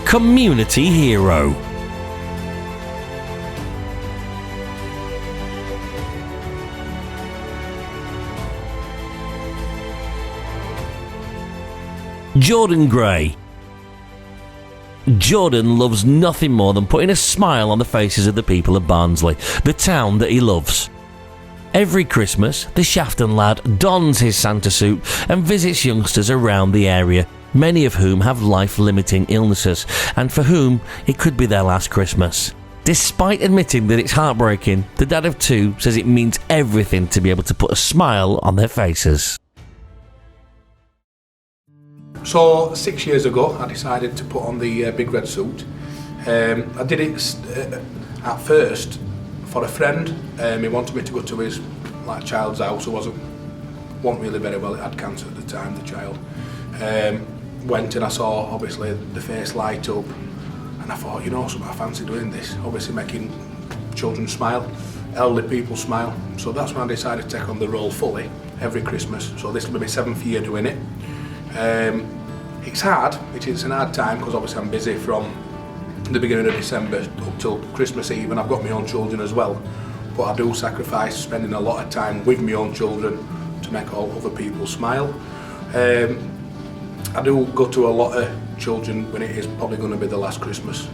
Community Hero. Jordan Gray. Jordan loves nothing more than putting a smile on the faces of the people of Barnsley, the town that he loves. Every Christmas, the Shafton lad dons his Santa suit and visits youngsters around the area, many of whom have life-limiting illnesses, and for whom it could be their last Christmas. Despite admitting that it's heartbreaking, the dad of two says it means everything to be able to put a smile on their faces. So 6 years ago, I decided to put on the big red suit. I did it at first for a friend. He wanted me to go to his child's house who wasn't really very well. He had cancer at the time, the child. Went and I saw obviously the face light up, and I thought, you know, I fancy doing this. Obviously making children smile, elderly people smile. So that's when I decided to take on the role fully every Christmas. So this will be my 7th year doing it. It's hard. It's an hard time because obviously I'm busy from the beginning of December up till Christmas Eve, and I've got my own children as well. But I do sacrifice spending a lot of time with my own children to make all other people smile. I do go to a lot of children when it is probably going to be the last Christmas,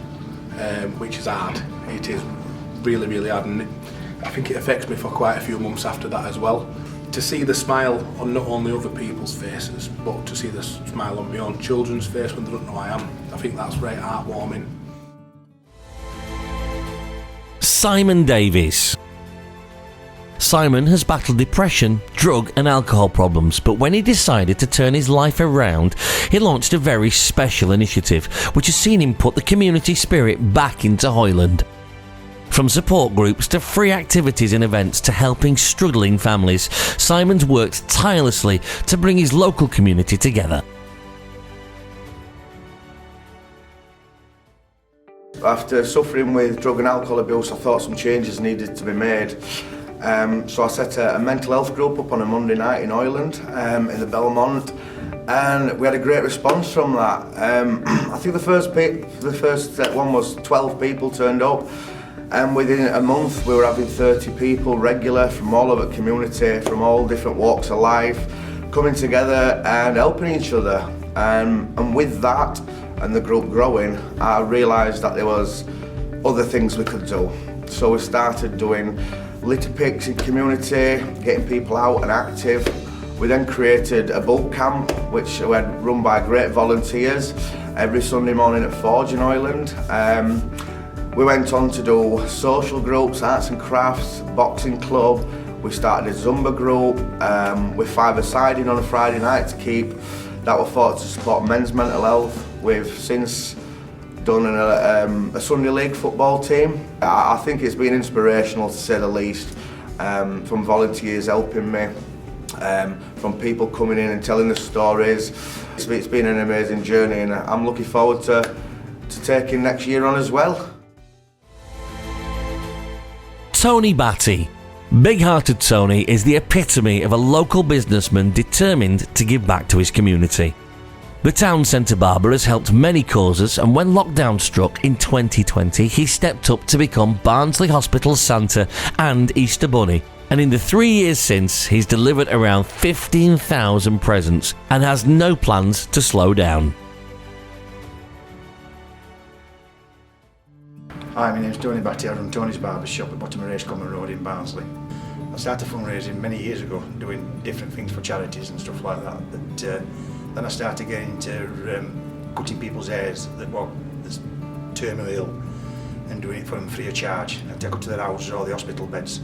which is hard. It is really, really hard, and I think it affects me for quite a few months after that as well. To see the smile on not only other people's faces, but to see the smile on my own children's face when they don't know who I am, I think that's very heartwarming. Simon Davies. Simon has battled depression, drug and alcohol problems, but when he decided to turn his life around, he launched a very special initiative which has seen him put the community spirit back into Hoyland. From support groups to free activities and events to helping struggling families, Simon's worked tirelessly to bring his local community together. After suffering with drug and alcohol abuse, I thought some changes needed to be made. So I set a mental health group up on a Monday night in Hoyland, in the Belmont, and we had a great response from that. I think the first one was 12 people turned up, and within a month we were having 30 people regular from all over the community, from all different walks of life, coming together and helping each other. And with that and the group growing, I realised that there was other things we could do. So we started doing litter picks in community, getting people out and active. We then created a boot camp, which we had run by great volunteers every Sunday morning at Forge in Hoyland. We went on to do social groups, arts and crafts, boxing club. We started a Zumba group with five-a-siding on a Friday night to keep. That was thought to support men's mental health. We've since done a Sunday League football team. I think it's been inspirational to say the least, from volunteers helping me, from people coming in and telling the stories. It's been an amazing journey, and I'm looking forward to taking next year on as well. Tony Batty. Big-hearted Tony is the epitome of a local businessman determined to give back to his community. The town centre barber has helped many causes, and when lockdown struck in 2020, he stepped up to become Barnsley Hospital's Santa and Easter Bunny. And in the 3 years since, he's delivered around 15,000 presents and has no plans to slow down. Hi, my name's Tony Batty. I run Tony's Barber Shop at Bottom of Race Common Road in Barnsley. I started fundraising many years ago, doing different things for charities and stuff like that. But then I started getting into cutting people's hairs that were terminally ill and doing it for them free of charge. I take up to their houses or the hospital beds,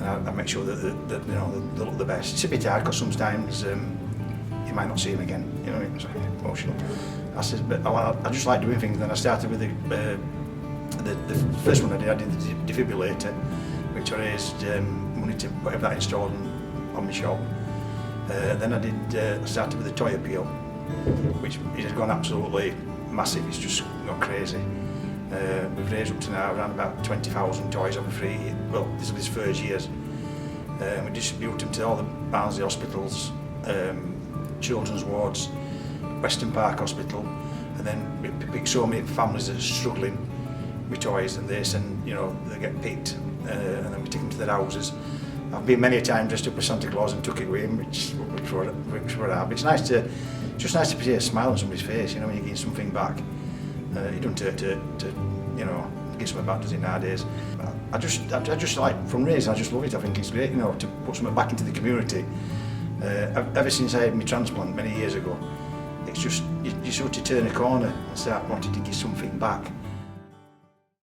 and I make sure that you know, they look the best. It's a bit hard because sometimes you might not see them again. You know, it's emotional. I said, but I just like doing things. Then I started with the first one I did the defibrillator, which I raised money to have that installed on my shop. Then I started with the toy appeal, which has gone absolutely massive. It's just gone crazy. We've raised up to now around about 20,000 toys over 3 years. Well, this is his first years. We distribute them to all the Barnsley hospitals, children's wards, Western Park Hospital, And then we pick so many families that are struggling with toys and this, and you know they get picked, and then we take them to their houses. I've been many a time dressed up as Santa Claus and took it with him, which what I have. It's nice to see a smile on somebody's face, you know, when you're getting something back. You don't to you know, get something back, does it, nowadays? I just like fundraising. I just love it. I think it's great, you know, to put something back into the community. Ever since I had my transplant many years ago, it's just you sort of turn a corner and start wanting to give something back.